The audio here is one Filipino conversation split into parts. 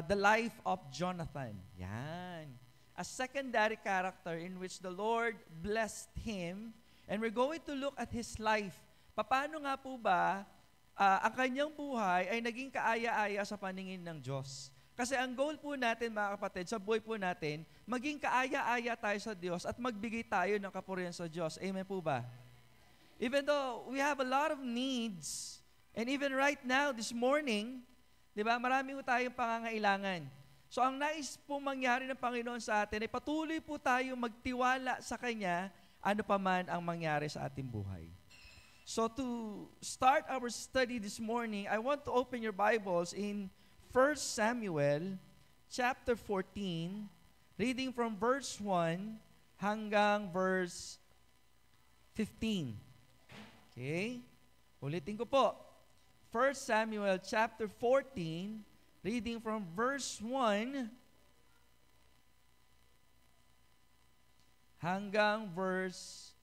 the life of Jonathan. Yan. A secondary character in which the Lord blessed him. And we're going to look at his life. Paano nga po ba ang kanyang buhay ay naging kaaya-aya sa paningin ng Diyos? Kasi ang goal po natin, mga kapatid, sa buhay po natin, maging kaaya-aya tayo sa Diyos at magbigay tayo ng kapurihan sa Diyos. Amen po ba? Even though we have a lot of needs, and even right now, this morning, di ba, marami po tayong pangangailangan. So ang nais po mangyari ng Panginoon sa atin ay patuloy po tayo magtiwala sa Kanya, ano pa man ang mangyari sa ating buhay. So to start our study this morning, I want to open your Bibles in 1 Samuel chapter 14, reading from verse 1 hanggang verse 15. Okay? Ulitin ko po. 1 Samuel chapter 14, reading from verse 1 hanggang verse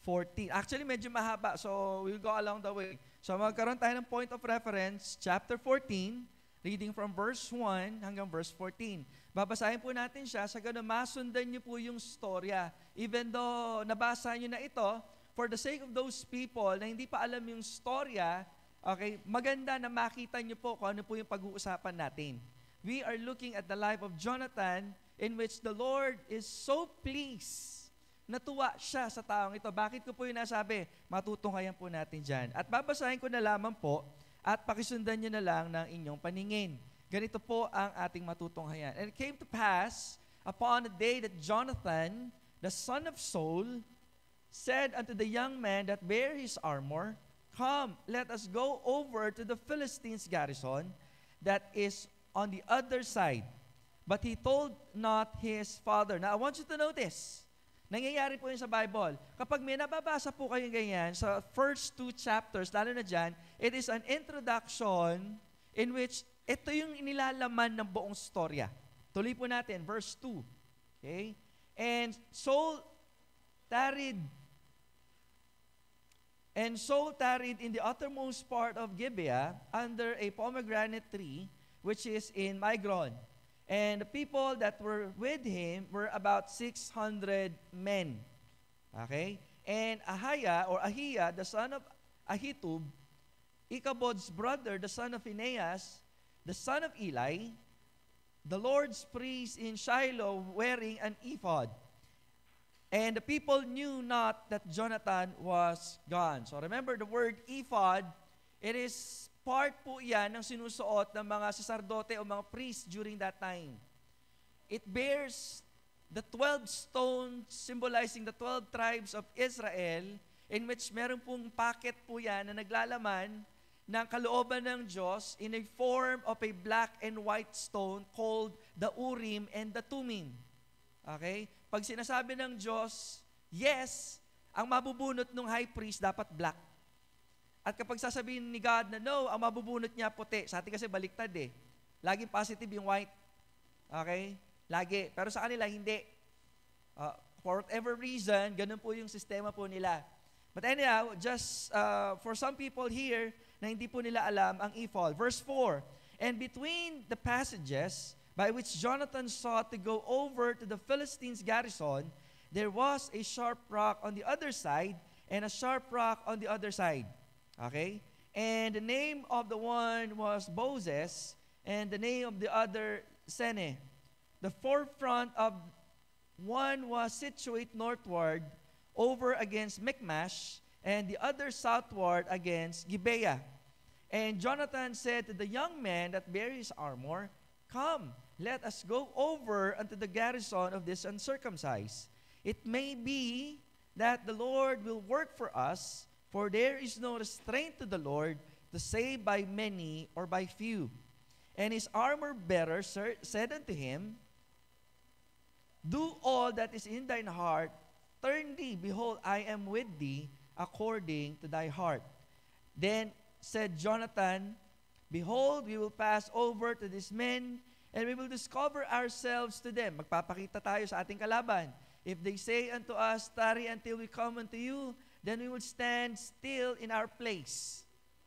14. Actually, medyo mahaba, so we'll go along the way. So magkaroon tayo ng point of reference, chapter 14, reading from verse 1 hanggang verse 14. Babasahin po natin siya, sa ganun masundan niyo po yung storya. Even though nabasa niyo na ito, for the sake of those people na hindi pa alam yung storya, okay, maganda na makita niyo po kung ano po yung pag-uusapan natin. We are looking at the life of Jonathan in which the Lord is so pleased. Natuwa siya sa taong ito. Bakit ko po yung nasabi? Matutunghayan po natin dyan. At babasahin ko na lamang po at pakisundan nyo na lang ng inyong paningin. Ganito po ang ating matutunghayan. And it came to pass upon the day that Jonathan, the son of Saul, said unto the young man that bare his armor, Come, let us go over to the Philistines' garrison that is on the other side. But he told not his father. Now, I want you to notice, nangyayari po yun sa Bible. Kapag may nababasa po kayong ganyan, sa first 2 chapters, lalo na dyan, it is an introduction in which ito yung inilalaman ng buong storya. Tuloy po natin, verse 2. Okay? And Saul tarried in the uttermost part of Gibeah under a pomegranate tree, which is in Migron. And the people that were with him were about 600 men. Okay? And Ahiah, the son of Ahitub, Ichabod's brother, the son of Phinehas, the son of Eli, the Lord's priest in Shiloh, wearing an ephod. And the people knew not that Jonathan was gone. So remember the word ephod, it is part po yan ng sinusuot ng mga saserdote o mga priest during that time. It bears the 12 stones symbolizing the 12 tribes of Israel, in which meron pong packet po yan na naglalaman ng kalooban ng Diyos in a form of a black and white stone called the Urim and the Thummim. Okay? Pag sinasabi ng Diyos, yes, ang mabubunot ng high priest dapat black. At kapag sasabihin ni God na no, ang mabubunot niya puti. Sa atin kasi baliktad eh. Laging positive yung white. Okay? Lagi. Pero sa kanila, hindi. For whatever reason, ganun po yung sistema po nila. But anyhow, just for some people here na hindi po nila alam ang ephod. Verse 4, And between the passages by which Jonathan sought to go over to the Philistines' garrison, there was a sharp rock on the other side and a sharp rock on the other side. Okay? And the name of the one was Bozez, and the name of the other Sene. The forefront of one was situate northward over against Michmash, and the other southward against Gibeah. And Jonathan said to the young man that bare his armor, Come, let us go over unto the garrison of this uncircumcised. It may be that the Lord will work for us, for there is no restraint to the Lord to save by many or by few. And his armor-bearer said unto him, Do all that is in thine heart, turn thee, behold, I am with thee, according to thy heart. Then said Jonathan, Behold, we will pass over to these men, and we will discover ourselves to them. Magpapakita tayo sa ating kalaban. If they say unto us, Tarry until we come unto you, then we will stand still in our place.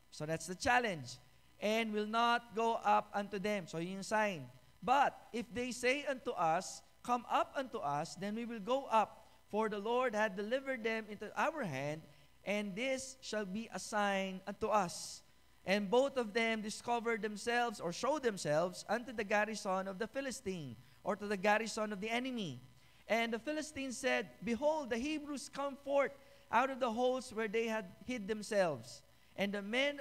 So that's the challenge. and will not go up unto them. So yun yung sign. But if they say unto us, come up unto us, then we will go up, for the Lord hath delivered them into our hand, and this shall be a sign unto us. And both of them discovered themselves, or showed themselves, unto the garrison of the Philistine, or to the garrison of the enemy. And the Philistines said, Behold, the Hebrews come forth out of the holes where they had hid themselves. And the men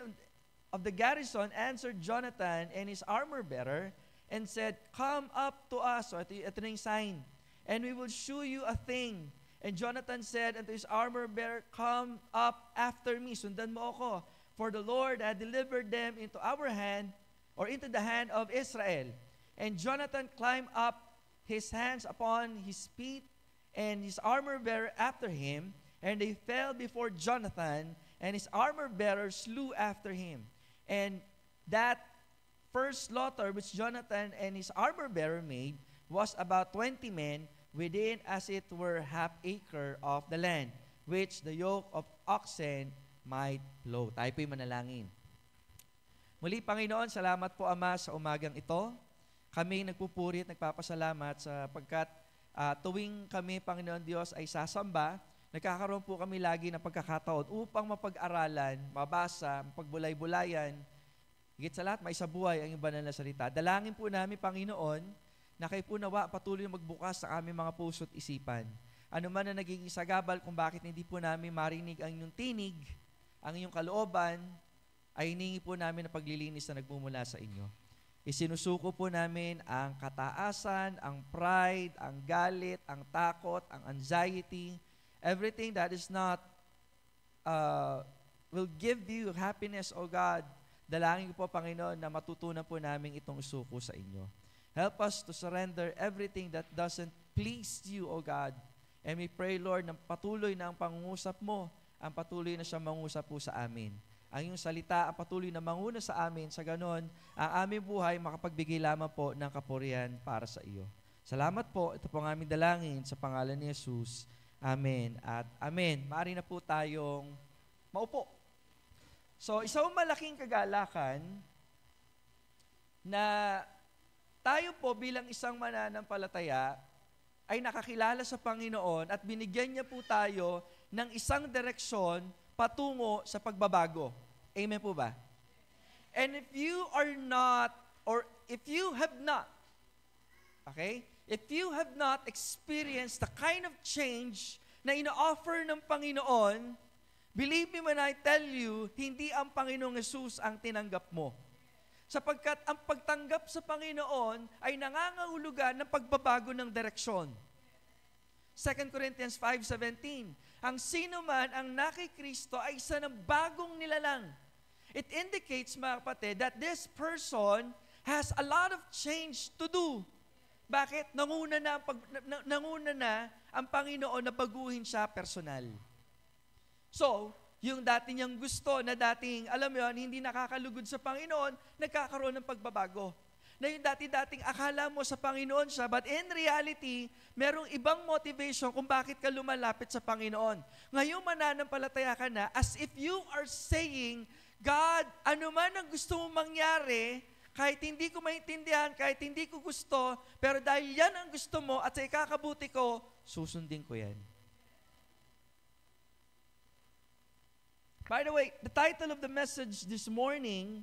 of the garrison answered Jonathan and his armor-bearer, and said, Come up to us. So ito na yung sign. And we will shew you a thing. And Jonathan said unto his armor-bearer, Come up after me, sundan mo ako. For the Lord had delivered them into our hand, or into the hand of Israel. And Jonathan climbed up, his hands upon his feet, and his armor-bearer after him. And they fell before Jonathan, and his armor-bearer slew after him. And that first slaughter which Jonathan and his armor-bearer made was about 20 men, within as it were half acre of the land, which the yoke of oxen might flow. Tayo po'y manalangin. Muli, Panginoon, salamat po, Ama, sa umagang ito. Kami nagpupuri at nagpapasalamat sapagkat tuwing kami, Panginoon Diyos, ay sasamba, nagkakaroon po kami lagi ng pagkakataon upang mapag-aralan, mabasa, mapagbulay-bulayan, higit sa lahat, maisabuhay ang iyong banal na salita. Dalangin po namin, Panginoon, na kayo po nawa patuloy na magbukas sa aming mga puso at isipan. Ano man na nagiging sagabal kung bakit hindi po namin marinig ang inyong tinig, ang inyong kalooban, ay hiningi po namin na paglilinis na nagmumula sa inyo. Isinusuko po namin ang kataasan, ang pride, ang galit, ang takot, ang anxiety, everything that is not will give you happiness, O God. Dalangin ko po, Panginoon, na matutunan po namin itong suko sa inyo. Help us to surrender everything that doesn't please you, O God. And we pray, Lord, na patuloy na ang pangungusap mo, ang patuloy na siya mangusap po sa amin. Ang iyong salita ang patuloy na manguna sa amin, sa ganon, ang aming buhay makapagbigay lamang po ng kapurihan para sa iyo. Salamat po. Ito po ang aming dalangin sa pangalan ni Jesus. Amen at amen. Maaari na po tayong maupo. So, isang malaking kagalakan na tayo po bilang isang mananampalataya ay nakakilala sa Panginoon at binigyan niya po tayo ng isang direksyon patungo sa pagbabago. Amen po ba? And if you are not, or if you have not, okay? If you have not experienced the kind of change na ina-offer ng Panginoon, believe me when I tell you, hindi ang Panginoong Jesus ang tinanggap mo. Sapagkat ang pagtanggap sa Panginoon ay nangangahulugan ng pagbabago ng direksyon. 2 Corinthians 5:17, ang sino man ang nakikristo ay isa ng bagong nilalang. It indicates, mga kapatid, that this person has a lot of change to do. Bakit? Nanguna na ang Panginoon na baguhin siya personal. So, yung dati niyang gusto na dating, alam mo yun, hindi nakakalugod sa Panginoon, nagkakaroon ng pagbabago. Na yung dati-dating akala mo sa Panginoon siya, but in reality, merong ibang motivation kung bakit ka lumalapit sa Panginoon. Ngayon mananampalataya ka na, as if you are saying, God, ano man ang gusto mong mangyari, kahit hindi ko maintindihan, kahit hindi ko gusto, pero dahil yan ang gusto mo at sa ikakabuti ko, susundin ko yan. By the way, the title of the message this morning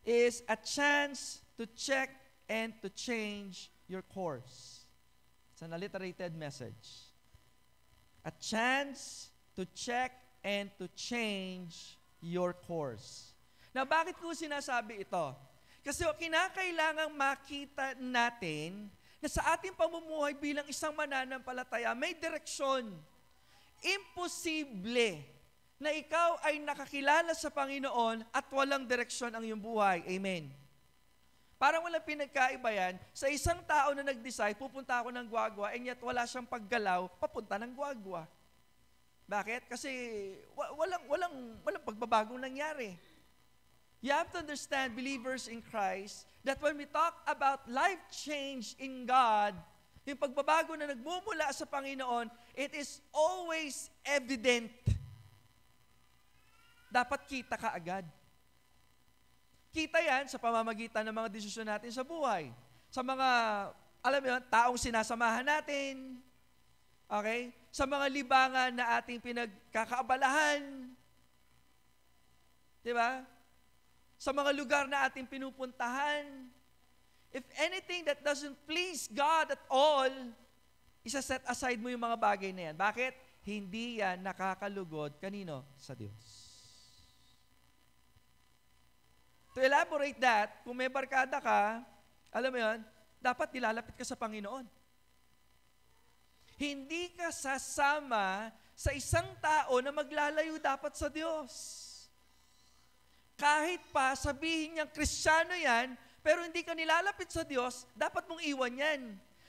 is A Chance to Check and to Change Your Course. It's an alliterated message. A chance to check and to change your course. Now, bakit ko sinasabi ito? Kasi kinakailangang makita natin na sa ating pamumuhay bilang isang mananampalataya, may direksyon. Imposible na ikaw ay nakakilala sa Panginoon at walang direksyon ang iyong buhay. Amen. Parang walang pinagkaiba yan. Sa isang tao na nag-decide, pupunta ako ng Guagua, and yet wala siyang paggalaw, papunta ng Guagua. Bakit? Kasi walang pagbabagong nangyari. You have to understand, believers in Christ, that when we talk about life change in God, yung pagbabago na nagmumula sa Panginoon, it is always evident. Dapat kita ka agad. Kita yan sa pamamagitan ng mga desisyon natin sa buhay. Sa mga, alam mo yun, taong sinasamahan natin. Okay? Sa mga libangan na ating pinagkakaabalahan. Diba? Sa mga lugar na ating pinupuntahan. If anything that doesn't please God at all, isa-set aside mo yung mga bagay na yan. Bakit? Hindi yan nakakalugod kanino? Sa Diyos. To elaborate that, kung may barkada ka, alam mo yun, dapat nilalapit ka sa Panginoon. Hindi ka sasama sa isang tao na maglalayo dapat sa Diyos. Kahit pa sabihin niyang Kristiyano yan, pero hindi ka nilalapit sa Diyos, dapat mong iwan yan.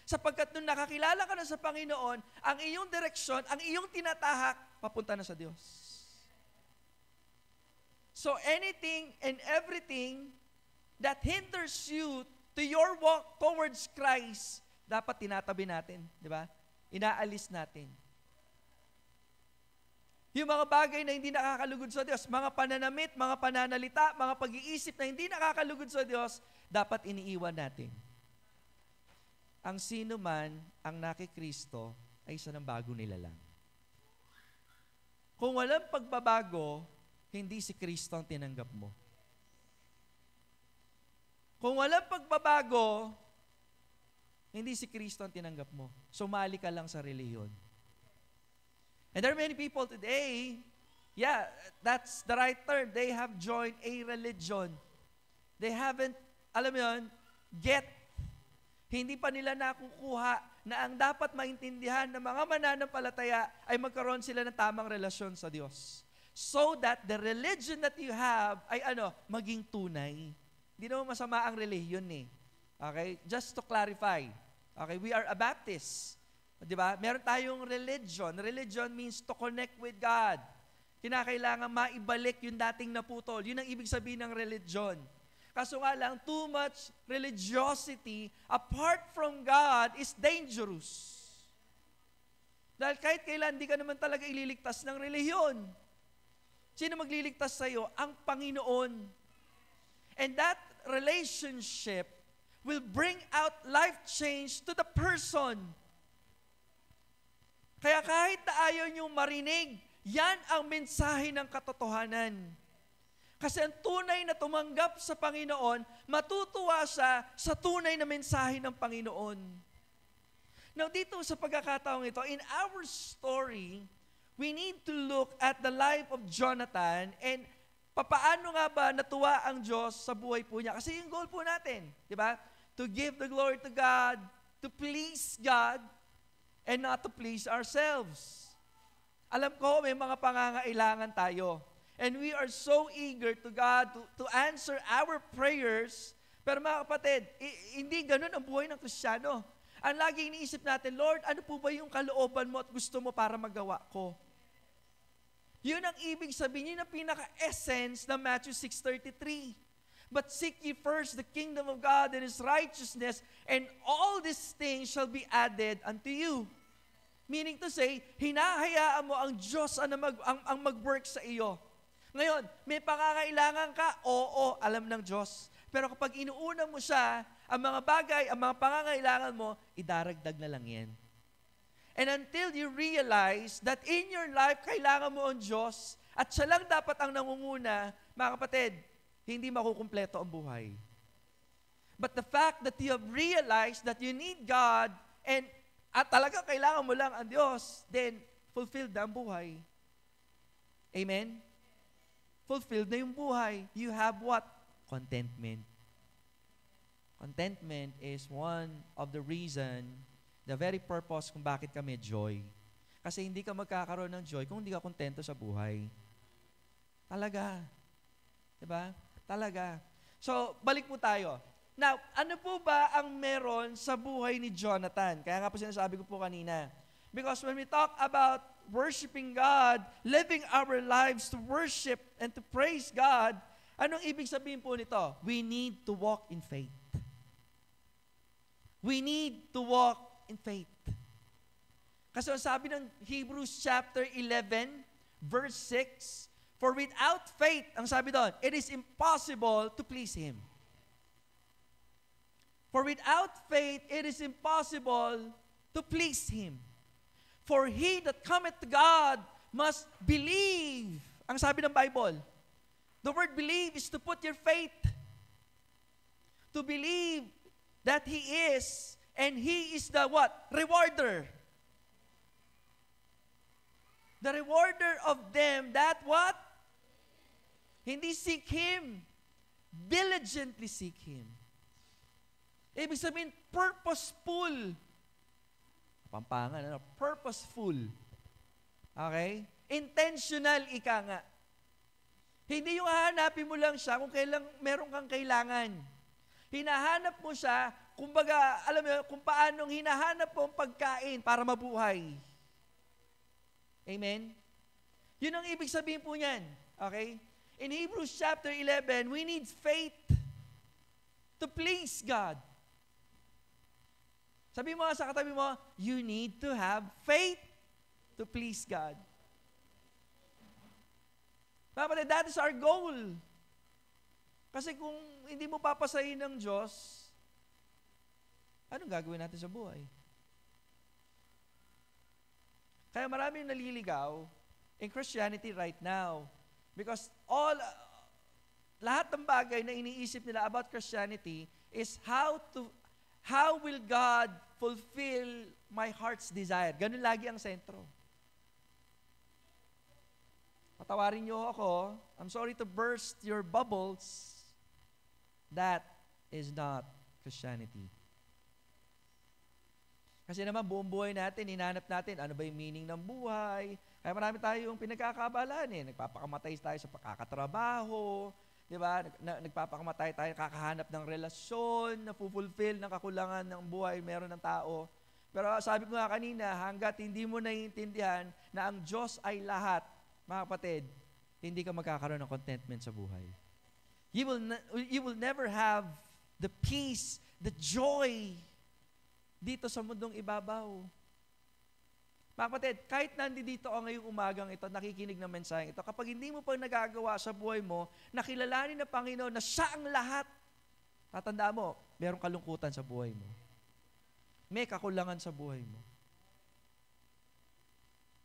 Sapagkat nung nakakilala ka na sa Panginoon, ang iyong direksyon, ang iyong tinatahak, papunta na sa Diyos. So anything and everything that hinders you to your walk towards Christ, dapat tinatabi natin, di ba? Inaalis natin. Yung mga bagay na hindi nakakalugod sa Diyos, mga pananamit, mga pananalita, mga pag-iisip na hindi nakakalugod sa Diyos, dapat iniiwan natin. Ang sino man ang nakikristo ay isa ng bago nilalang. Kung walang pagbabago, hindi si Kristo ang tinanggap mo. Kung walang pagbabago, hindi si Kristo ang tinanggap mo. Sumali ka lang sa relihiyon. And there are many people today, yeah, that's the right term. They have joined a religion. They haven't, alam mo yun, hindi pa nila nakukuha na ang dapat maintindihan ng mga mananampalataya ay magkaroon sila ng tamang relasyon sa Diyos. So that the religion that you have ay maging tunay. Hindi naman masama ang relihiyon eh. Okay? Just to clarify. Okay, we are a Baptist. Di ba? Meron tayong religion. Religion means to connect with God. Kinakailangan maibalik yung dating naputol. Yun ang ibig sabihin ng religion. Kaso nga lang, too much religiosity apart from God is dangerous. Dahil kahit kailan, di ka naman talaga ililigtas ng relihiyon. Sino magliligtas sa'yo? Ang Panginoon. And that relationship will bring out life change to the person. Kaya kahit na ayaw niyong marinig, yan ang mensahe ng katotohanan. Kasi ang tunay na tumanggap sa Panginoon, matutuwa siya sa tunay na mensahe ng Panginoon. Now dito sa pagkakataong ito, in our story, we need to look at the life of Jonathan and papaano nga ba natuwa ang Diyos sa buhay po niya. Kasi yung goal po natin, di ba? To give the glory to God, to please God, and not to please ourselves. Alam ko, may mga pangangailangan tayo. And we are so eager to God to answer our prayers. Pero mga kapatid, hindi ganun ang buhay ng Kristiyano. Ang lagi iniisip natin, Lord, ano po ba yung kalooban mo at gusto mo para magawa ko? Yun ang ibig sabihin, yun ang pinaka-essence ng Matthew 6:33. But seek ye first the kingdom of God and His righteousness, and all these things shall be added unto you. Meaning to say, hinahayaan mo ang Diyos ang mag-work sa iyo. Ngayon, may pangangailangan ka? Oo, alam ng Diyos. Pero kapag inuuna mo siya, ang mga bagay, ang mga pangangailangan mo, idaragdag na lang yan. And until you realize that in your life, kailangan mo ang Diyos, at siya lang dapat ang nangunguna, mga kapatid, hindi makukumpleto ang buhay. But the fact that you have realized that you need God, at talaga kailangan mo lang ang Diyos, then fulfilled na ang buhay. Amen? Fulfilled na yung buhay. You have what? Contentment. Contentment is one of the reason, the very purpose kung bakit ka may joy. Kasi hindi ka magkakaroon ng joy kung hindi ka kontento sa buhay. Talaga. Diba? Talaga. So, balik mo tayo. Now, ano po ba ang meron sa buhay ni Jonathan? Kaya nga po sinasabi ko po kanina. Because when we talk about worshiping God, living our lives to worship and to praise God, anong ibig sabihin po nito? We need to walk in faith. We need to walk in faith. Kasi ang sabi ng Hebrews chapter 11, verse 6, For without faith, ang sabi doon, it is impossible to please Him. For without faith, it is impossible to please Him. For he that cometh to God must believe. Ang sabi ng Bible, the word believe is to put your faith. To believe that He is, and He is the what? Rewarder. The rewarder of them that what? Hindi seek Him. Diligently seek Him. Ibig sabihin, purposeful. Pampangan, ano? Purposeful. Okay? Intentional, ika nga. Hindi yung hahanapin mo lang siya kung kailang meron kang kailangan. Hinahanap mo siya, kumbaga, alam mo, kung paanong hinahanap mo ang pagkain para mabuhay. Amen? Yun ang ibig sabihin po niyan. Okay? In Hebrews chapter 11, we need faith to please God. Sabi mo sa katabi mo, you need to have faith to please God. Kapatid, that is our goal. Kasi kung hindi mo papasahin ng Diyos, anong gagawin natin sa buhay? Kaya maraming naliligaw in Christianity right now. Because lahat ng bagay na iniisip nila about Christianity is how will God fulfill my heart's desire? Ganun lagi ang sentro. Patawarin niyo ako, I'm sorry to burst your bubbles. That is not Christianity. Kasi naman buong buhay natin, hinanap natin, ano ba yung meaning ng buhay? Kaya marami tayong pinagkakabalaan eh. Nagpapakamatay tayo sa pagkakatrabaho, di ba? Nagpapakamatay tayo, kakahanap ng relasyon, na fulfill ng kakulangan ng buhay, meron ng tao. Pero sabi ko nga kanina, hanggat hindi mo naiintindihan na ang Diyos ay lahat, mga kapatid, hindi ka magkakaroon ng contentment sa buhay. You will never have the peace, the joy dito sa mundong ibabaw. Mga kapatid, kahit nandito ako ngayong umagang ito, nakikinig ng mensaheng ito, kapag hindi mo pa nagagawa sa buhay mo, nakilalanin ng Panginoon na siya ang lahat, tatandaan mo, merong kalungkutan sa buhay mo. May kakulangan sa buhay mo.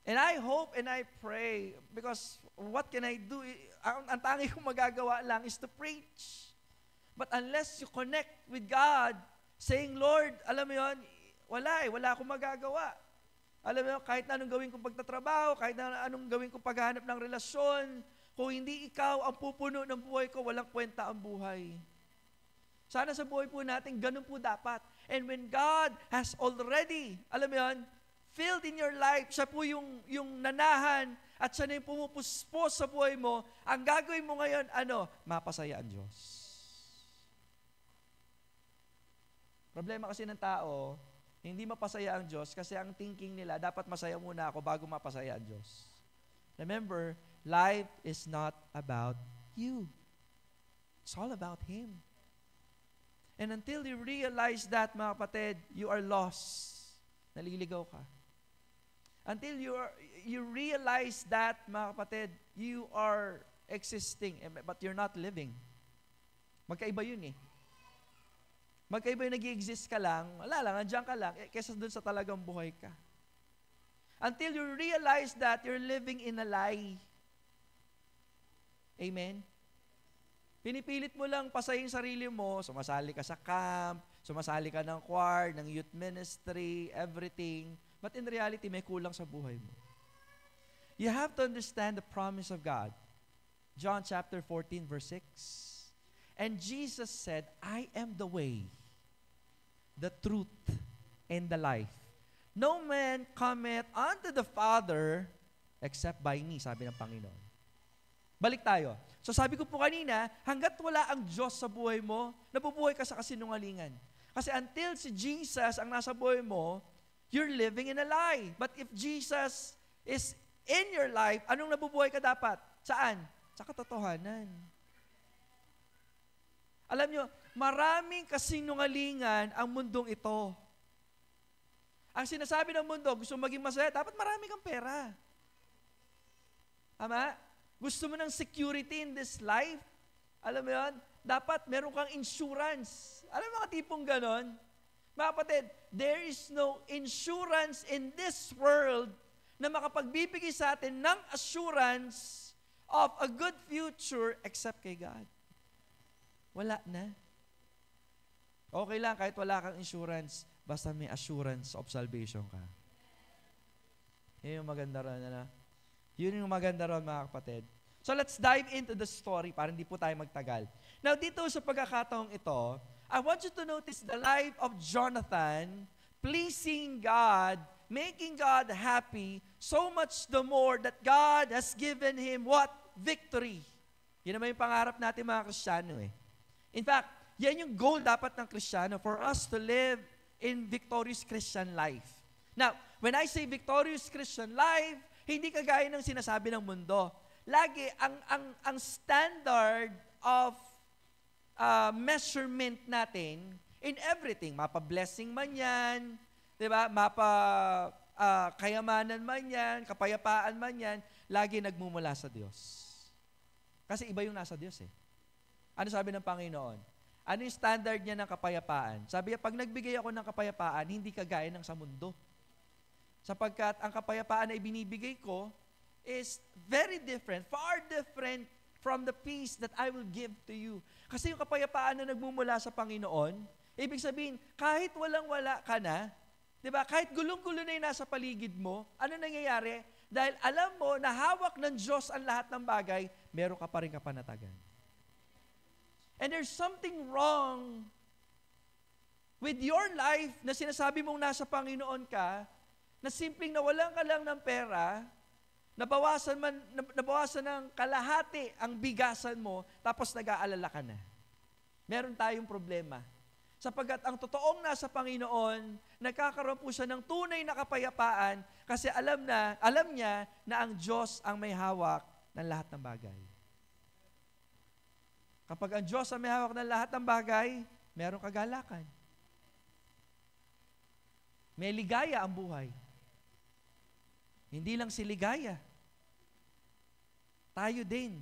And I hope and I pray, because what can I do? Ang tangi kong magagawa lang is to preach. But unless you connect with God, saying, Lord, alam mo yun, wala akong magagawa. Alam mo, kahit na anong gawin kong pagtatrabaho, kahit na anong gawin kong paghahanap ng relasyon, kung hindi ikaw ang pupuno ng buhay ko, walang kwenta ang buhay. Sana sa buhay po natin, ganun po dapat. And when God has already, alam mo yun, filled in your life, siya po yung nanahan, at siya na yung pumupuspos sa buhay mo, ang gagawin mo ngayon, mapasaya ang Diyos. Problema kasi ng tao, hindi mapasaya ang Diyos kasi ang thinking nila, dapat masaya muna ako bago mapasaya ang Diyos. Remember, life is not about you. It's all about Him. And until you realize that, mga kapatid, you are lost. Naliligaw ka. Until you realize that, mga kapatid, you are existing, but you're not living. Magkaiba yun eh. Magkaiba yung nag-i-exist ka lang, wala lang, andyan ka lang, kaysa dun sa talagang buhay ka. Until you realize that you're living in a lie. Amen? Pinipilit mo lang pasayin sarili mo, sumasali ka sa camp, sumasali ka ng choir, ng youth ministry, everything, but in reality, may kulang sa buhay mo. You have to understand the promise of God. John chapter 14, verse 6. And Jesus said, I am the way, the truth, and the life. No man cometh unto the Father except by me, sabi ng Panginoon. Balik tayo. So sabi ko po kanina, hanggat wala ang Diyos sa buhay mo, nabubuhay ka sa kasinungalingan. Kasi until si Jesus ang nasa buhay mo, you're living in a lie. But if Jesus is in your life, anong nabubuhay ka dapat? Saan? Sa katotohanan. Alam nyo, maraming kasinungalingan ang mundong ito. Ang sinasabi ng mundo, gusto maging masaya, dapat marami kang pera. Tama? Gusto mo ng security in this life? Alam mo yun? Dapat meron kang insurance. Alam mo mga tipong ganon? Mga kapatid, there is no insurance in this world na makapagbibigay sa atin ng assurance of a good future except kay God. Wala na. Okay lang kahit wala kang insurance, basta may assurance of salvation ka. Yun yung maganda ron, ano? Yun yung maganda ron, mga kapatid. So let's dive into the story para hindi po tayo magtagal. Now, dito sa pagkakataong ito, I want you to notice the life of Jonathan pleasing God, making God happy, so much the more that God has given him what? Victory. Yun naman yung pangarap natin mga Kristiyano eh. In fact, yan yung goal dapat ng Kristiyano for us to live in victorious Christian life. Now, when I say victorious Christian life, hindi kagaya ng sinasabi ng mundo. Lagi, ang standard of measurement natin in everything, mapa-blessing man yan, di ba? Kayamanan man yan, kapayapaan man yan, lagi nagmumula sa Diyos. Kasi iba yung nasa Diyos eh. Ano sabi ng Panginoon? Ano yung standard niya ng kapayapaan? Sabi niya, pag nagbigay ako ng kapayapaan, hindi kagaya ng sa mundo. Sapagkat ang kapayapaan na ibinibigay ko is very different, far different from the peace that I will give to you. Kasi yung kapayapaan na nagmumula sa Panginoon, ibig sabihin, kahit walang-wala ka na, di ba? Kahit gulong-gulo na yung nasa paligid mo, ano nangyayari? Dahil alam mo na hawak ng Diyos ang lahat ng bagay, meron ka pa rin kapanatagan. And there's something wrong with your life na sinasabi mong nasa Panginoon ka, na simpleng nawalan ka lang ng pera, nabawasan ng kalahati ang bigasan mo, tapos nag-aalala ka na. Meron tayong problema. Sapagkat ang totoong nasa Panginoon, nagkakaroon po siya ng tunay na kapayapaan kasi alam niya na ang Diyos ang may hawak ng lahat ng bagay. Kapag ang Diyos ang may hawak ng lahat ng bagay, merong kagalakan. May ligaya ang buhay. Hindi lang si ligaya. Tayo din.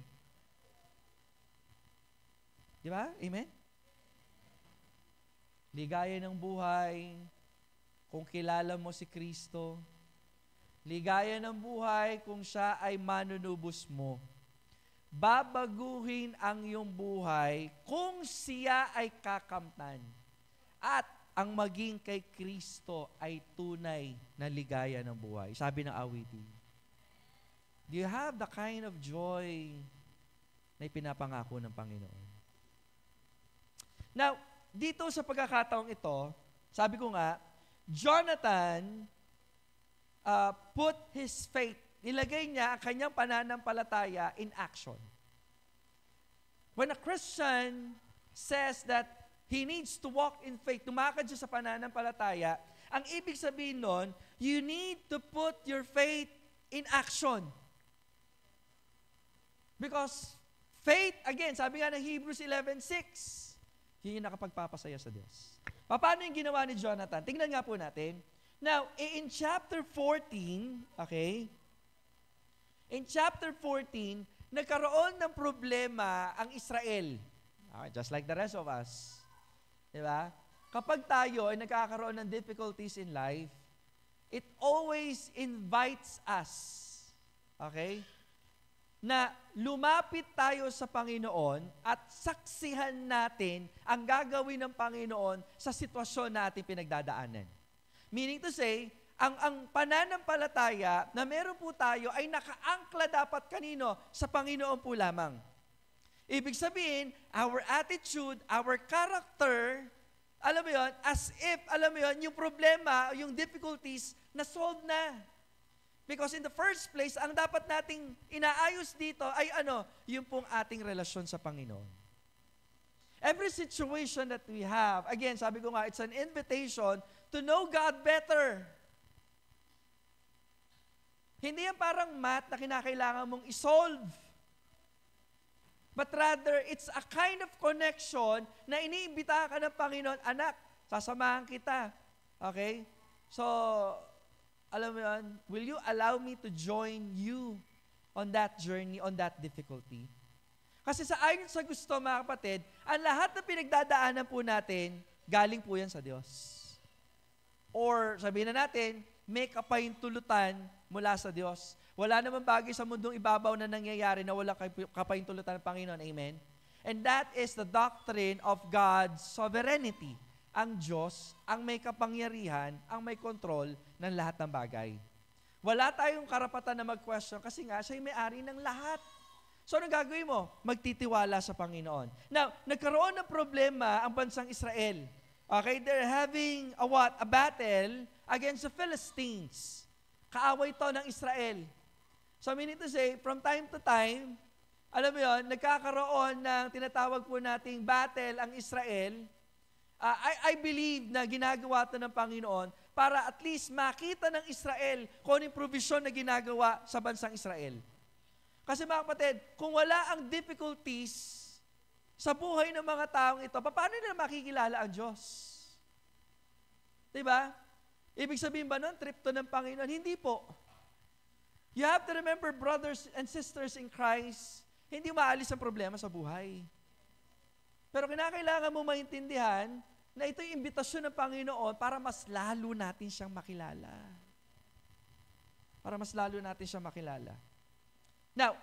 Di ba? Amen? Ligaya ng buhay, kung kilala mo si Kristo. Ligaya ng buhay kung siya ay manunubos mo. Babaguhin ang iyong buhay kung siya ay kakamtan. At ang maging kay Kristo ay tunay na ligaya ng buhay. Sabi ng awitin. Do you have the kind of joy na ipinapangako ng Panginoon? Now, dito sa pagkakataong ito, sabi ko nga, Jonathan put his faith, nilagay niya ang kanyang pananampalataya in action. When a Christian says that he needs to walk in faith, tumakad siya sa pananampalataya, ang ibig sabihin nun, you need to put your faith in action. Because faith, again, sabi nga ng Hebrews 11:6, yun yung nakapagpapasaya sa Diyos. Paano yung ginawa ni Jonathan? Tingnan nga po natin. Now, in chapter 14, okay, in chapter 14, nagkaroon ng problema ang Israel. Okay, just like the rest of us. Diba? Kapag tayo ay nagkakaroon ng difficulties in life, it always invites us, okay, na lumapit tayo sa Panginoon at saksihan natin ang gagawin ng Panginoon sa sitwasyon natin pinagdadaanan. Meaning to say, ang pananampalataya na meron po tayo ay nakaangkla dapat kanino? Sa Panginoon po lamang. Ibig sabihin, our attitude, our character, alam mo yun, as if, alam mo yun, yung problema, yung difficulties, na-solve na. Because in the first place, ang dapat nating inaayos dito ay ano? Yung pong ating relasyon sa Panginoon. Every situation that we have, again, sabi ko nga, it's an invitation to know God better. Hindi yan parang math na kinakailangan mong isolve. But rather, it's a kind of connection na iniimbita ka ng Panginoon, anak, sasamahan kita. Okay? So, alam mo yan, will you allow me to join you on that journey, on that difficulty. Kasi sa ayon sa gusto, mga kapatid, ang lahat na pinagdadaanan po natin, galing po yan sa Diyos. Or sabihin na natin, may kapahintulutan mula sa Diyos. Wala namang bagay sa mundong ibabaw na nangyayari na wala kapahintulutan ng Panginoon. Amen? And that is the doctrine of God's sovereignty. Ang Diyos, ang may kapangyarihan, ang may control ng lahat ng bagay. Wala tayong karapatan na mag-question kasi nga, siya yung may-ari ng lahat. So, anong gagawin mo? Magtitiwala sa Panginoon. Now, nagkaroon ng problema ang bansang Israel. Okay? They're having a battle against the Philistines. Kaaway to ng Israel. So, I mean to say, from time to time, alam mo yun, nagkakaroon ng tinatawag po nating battle ang Israel. I believe na ginagawa ito ng Panginoon para at least makita ng Israel kung anong provision na ginagawa sa bansang Israel. Kasi mga kapatid, kung wala ang difficulties sa buhay ng mga taong ito, paano nila makikilala ang Diyos? Diba? Ibig sabihin ba nun, trip to ng Panginoon? Hindi po. You have to remember, brothers and sisters in Christ, hindi maalis ang problema sa buhay. Pero kinakailangan mo maintindihan na ito yung imbitasyon ng Panginoon para mas lalo natin siyang makilala. Para mas lalo natin siyang makilala. Now,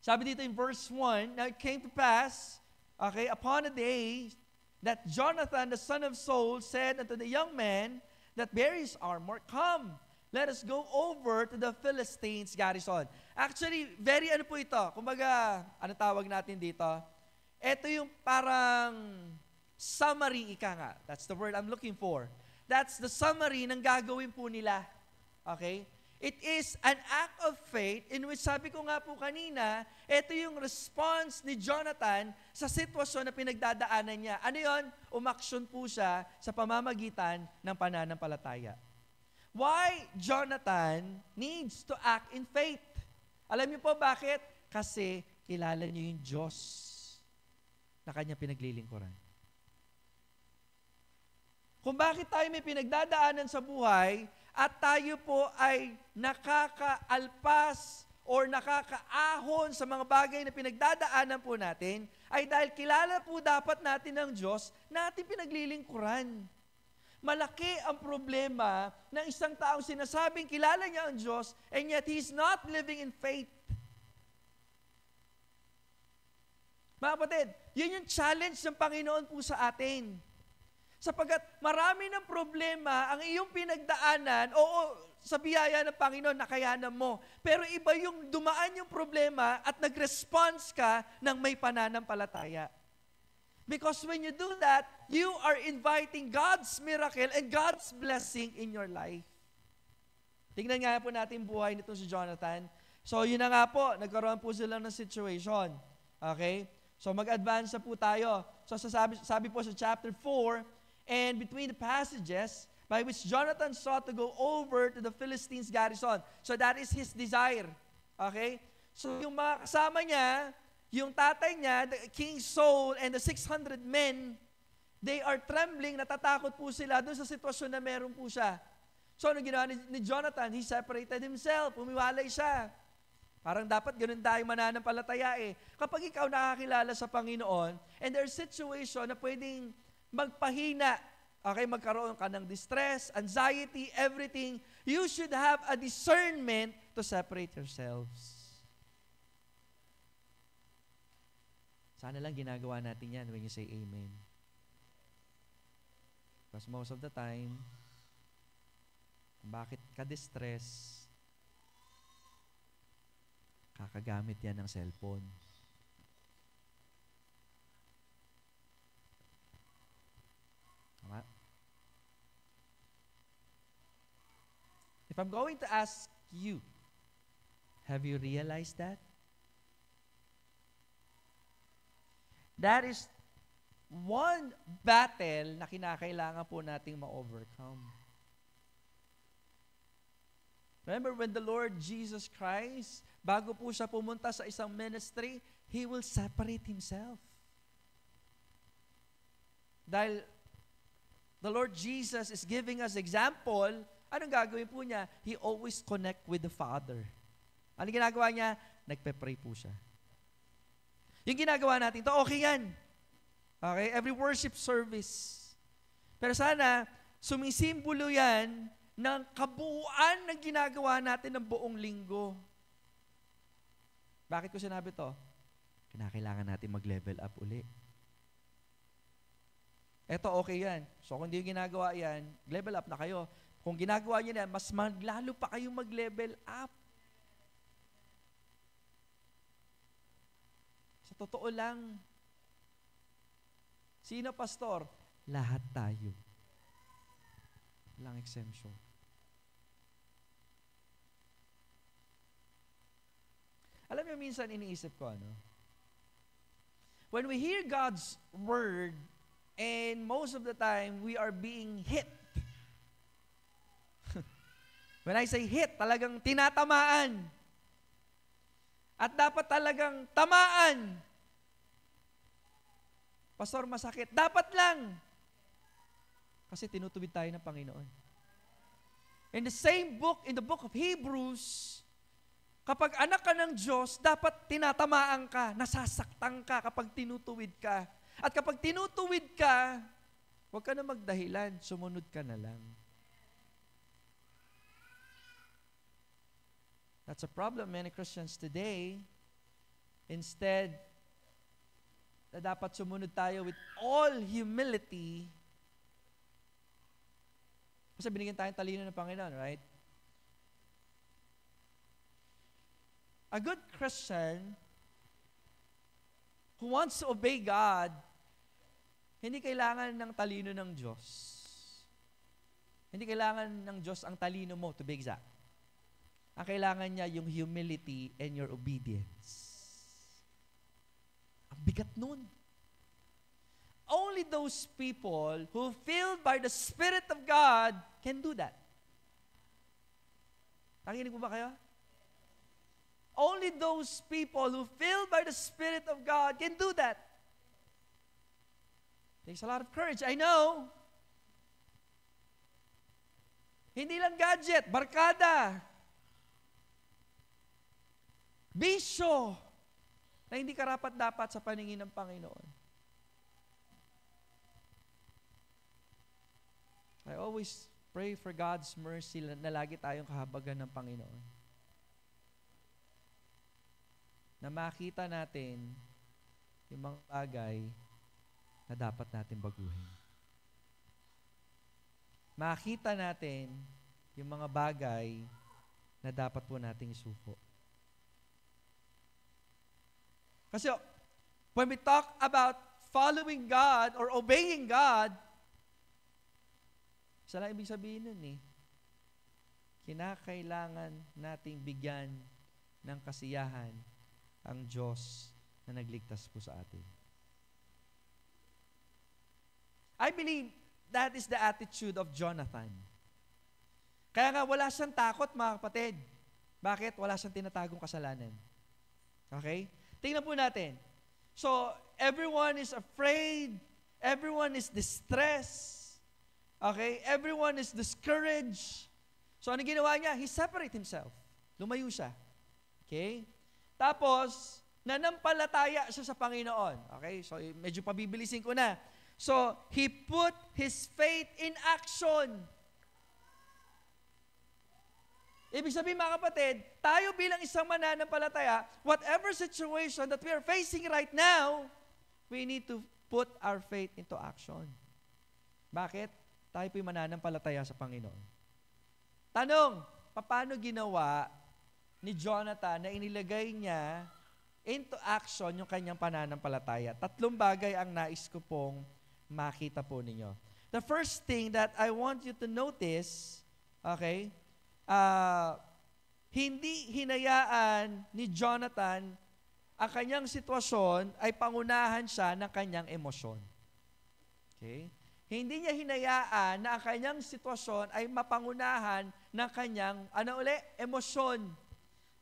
sabi dito in verse 1, now it came to pass, okay, upon a day that Jonathan, the son of Saul, said unto the young man that bear his armor, come, let us go over to the Philistines' garrison. Actually, very ano po ito, kumbaga, ano tawag natin dito? Ito yung parang summary, ika nga. That's the word I'm looking for. That's the summary ng gagawin po nila. Okay? It is an act of faith in which, sabi ko nga po kanina, ito yung response ni Jonathan sa sitwasyon na pinagdadaanan niya. Ano yun? Umaksyon po siya sa pamamagitan ng pananampalataya. Why Jonathan needs to act in faith? Alam niyo po bakit? Kasi kilala niyo yung Diyos na kanya pinaglilingkuran. Kung bakit tayo may pinagdadaanan sa buhay at tayo po ay nakakaalpas or nakakaahon sa mga bagay na pinagdadaanan po natin, ay dahil kilala po dapat natin ng Diyos na ating pinaglilingkuran. Malaki ang problema ng isang taong sinasabing kilala niya ang Diyos and yet he's not living in faith. Mga kapatid, yun yung challenge ng Panginoon po sa atin. Sapagkat marami ng problema ang iyong pinagdaanan, oo, sa biyaya ng Panginoon, nakayanan mo. Pero iba yung dumaan yung problema at nag-response ka ng may pananampalataya. Because when you do that, you are inviting God's miracle and God's blessing in your life. Tingnan nga po natin buhay nito si Jonathan. So yun na nga po, nagkaroon po sila ng situation. Okay? So mag-advance na po tayo. So sabi po sa chapter 4, and between the passages by which Jonathan sought to go over to the Philistines' garrison. So that is his desire. Okay? So yung mga kasama niya, yung tatay niya, the King Saul and the 600 men, they are trembling, natatakot po sila doon sa sitwasyon na meron po siya. So ano ginawa ni Jonathan? He separated himself, umiwalay siya. Parang dapat ganun tayo mananampalataya eh. Kapag ikaw nakakilala sa Panginoon, and there's situation na pwedeng magpahina, okay, magkaroon ka ng distress, anxiety, everything, you should have a discernment to separate yourselves. Sana lang ginagawa natin yan when you say amen. Because most of the time, bakit ka distress, kakagamit yan ng cellphone. Tama? If I'm going to ask you, have you realized that? That is one battle na kinakailangan po nating ma-overcome. Remember when the Lord Jesus Christ, bago po siya pumunta sa isang ministry, He will separate Himself. Dahil the Lord Jesus is giving us example, anong gagawin po niya? He always connect with the Father. Ano ginagawa niya? Nagpe-pray po siya. Yung ginagawa natin, to okay yan. Okay? Every worship service. Pero sana, sumisimbolo yan ng kabuuan ng ginagawa natin ng buong linggo. Bakit ko sinabi to? Kinakailangan natin mag-level up uli. Eto, okay yan. So, kung hindi ginagawa yan, level up na kayo. Kung ginagawa nyo yan, mas lalo pa kayong mag-level up. Sa totoo lang, sino pastor? Lahat tayo. Walang exemption. Alam niyo, minsan iniisip ko, when we hear God's word, and most of the time, we are being hit. When I say hit, talagang tinatamaan. At dapat talagang tamaan. Pastor, masakit. Dapat lang. Kasi tinutuwid tayo ng Panginoon. In the same book, in the book of Hebrews, kapag anak ka ng Diyos, dapat tinatamaan ka, nasasaktan ka kapag tinutuwid ka. At kapag tinutuwid ka, huwag ka na magdahilan, sumunod ka na lang. That's a problem many Christians today. Instead, na dapat sumunod tayo with all humility. Kasi binigyan tayong talino ng Panginoon, right? A good Christian who wants to obey God, hindi kailangan ng talino ng Diyos. Hindi kailangan ng Diyos ang talino mo, to be exact. Ang kailangan niya yung humility and your obedience. Ang bigat nun. Only those people who filled by the Spirit of God can do that. Nakikinig po ba kayo? Only those people who filled by the Spirit of God can do that. Takes a lot of courage, I know. Hindi lang gadget, barkada, bisyo, na hindi karapat-dapat sa paningin ng Panginoon. I always pray for God's mercy na lagi tayong kahabagan ng Panginoon. Na makita natin yung mga bagay na dapat natin baguhin. Makita natin yung mga bagay na dapat po nating isuko. Kasi when we talk about following God or obeying God, isa lang ibig sabihin nun kinakailangan nating bigyan ng kasiyahan ang Diyos na nagligtas po sa atin. I believe that is the attitude of Jonathan. Kaya nga wala siyang takot, mga kapatid. Bakit? Wala siyang tinatagong kasalanan. Okay? Tingnan po natin. So, everyone is afraid. Everyone is distressed. Okay? Everyone is discouraged. So, ano ginawa niya? He separated himself. Lumayo siya. Okay? Tapos, nanampalataya siya sa Panginoon. Okay? So, medyo pabibilisin ko na. So, he put his faith in action. Ibig sabihin, mga kapatid, tayo bilang isang mananampalataya, whatever situation that we are facing right now, we need to put our faith into action. Bakit? Tayo po'y mananampalataya sa Panginoon. Tanong, paano ginawa ni Jonathan na inilagay niya into action yung kanyang pananampalataya? 3 bagay ang nais ko pong makita po ninyo. The first thing that I want you to notice, okay, hindi hinayaan ni Jonathan ang kanyang sitwasyon ay pangunahan siya ng kanyang emosyon. Okay? Hindi niya hinayaan na ang kanyang sitwasyon ay mapangunahan ng kanyang, emosyon.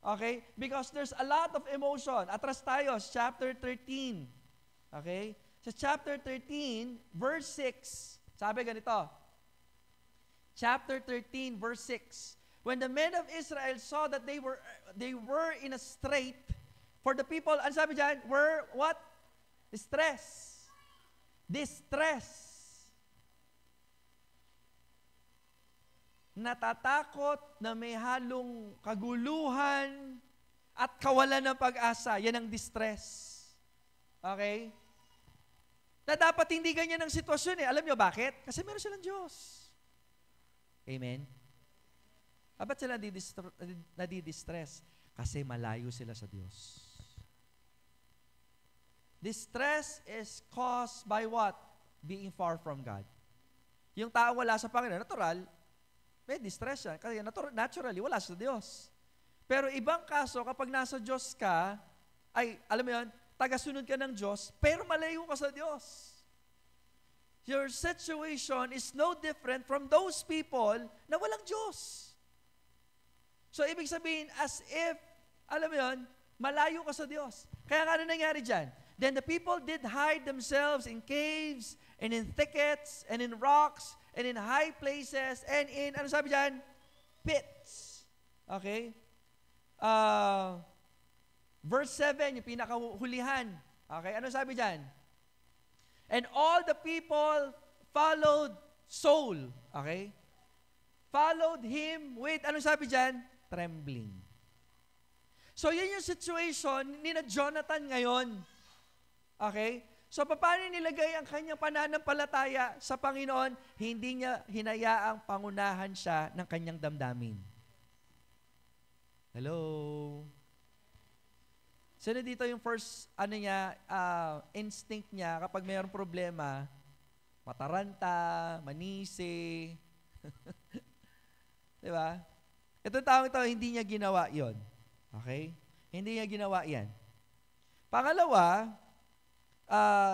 Okay? Because there's a lot of emotion. Atras tayo, chapter 13. Okay? Sa chapter 13, verse 6, sabi ganito. Chapter 13, verse 6. when the men of Israel saw that they were in a strait, for the people, ano sabi dyan? Were what? Distress. Distress. Natatakot na may halong kaguluhan at kawalan ng pag-asa. Yan ang distress. Okay? Na dapat hindi ganyan ang sitwasyon eh. Alam nyo bakit? Kasi meron silang Diyos. Amen? Ba't sila nadidistress? Kasi malayo sila sa Diyos. Distress is caused by what? Being far from God. Yung tao wala sa Panginoon, natural, may distress yan. Kasi naturally, wala sa Diyos. Pero ibang kaso, kapag nasa Diyos ka, ay, alam mo yun, tagasunod ka ng Diyos, pero malayo ka sa Diyos. Your situation is no different from those people na walang Diyos. So, ibig sabihin, as if, alam mo yun, malayo ka sa Diyos. Kaya nga ano nangyari dyan? Then the people did hide themselves in caves, and in thickets, and in rocks, and in high places, and in, ano sabi dyan? Pits. Okay? Verse 7, yung pinakahulihan. Okay, ano sabi dyan? And all the people followed Saul. Okay? Followed him with, ano sabi dyan? Trembling. So, yun yung situation ni na Jonathan ngayon. Okay? So, paano nilagay ang kanyang pananampalataya sa Panginoon? Hindi niya hinayaang pangunahan siya ng kanyang damdamin. Hello? Sino dito yung first, instinct niya kapag mayroong problema? Mataranta, manisi. Diba? Itong taong ito, hindi niya ginawa yon. Okay? Hindi niya ginawa yan. Pangalawa,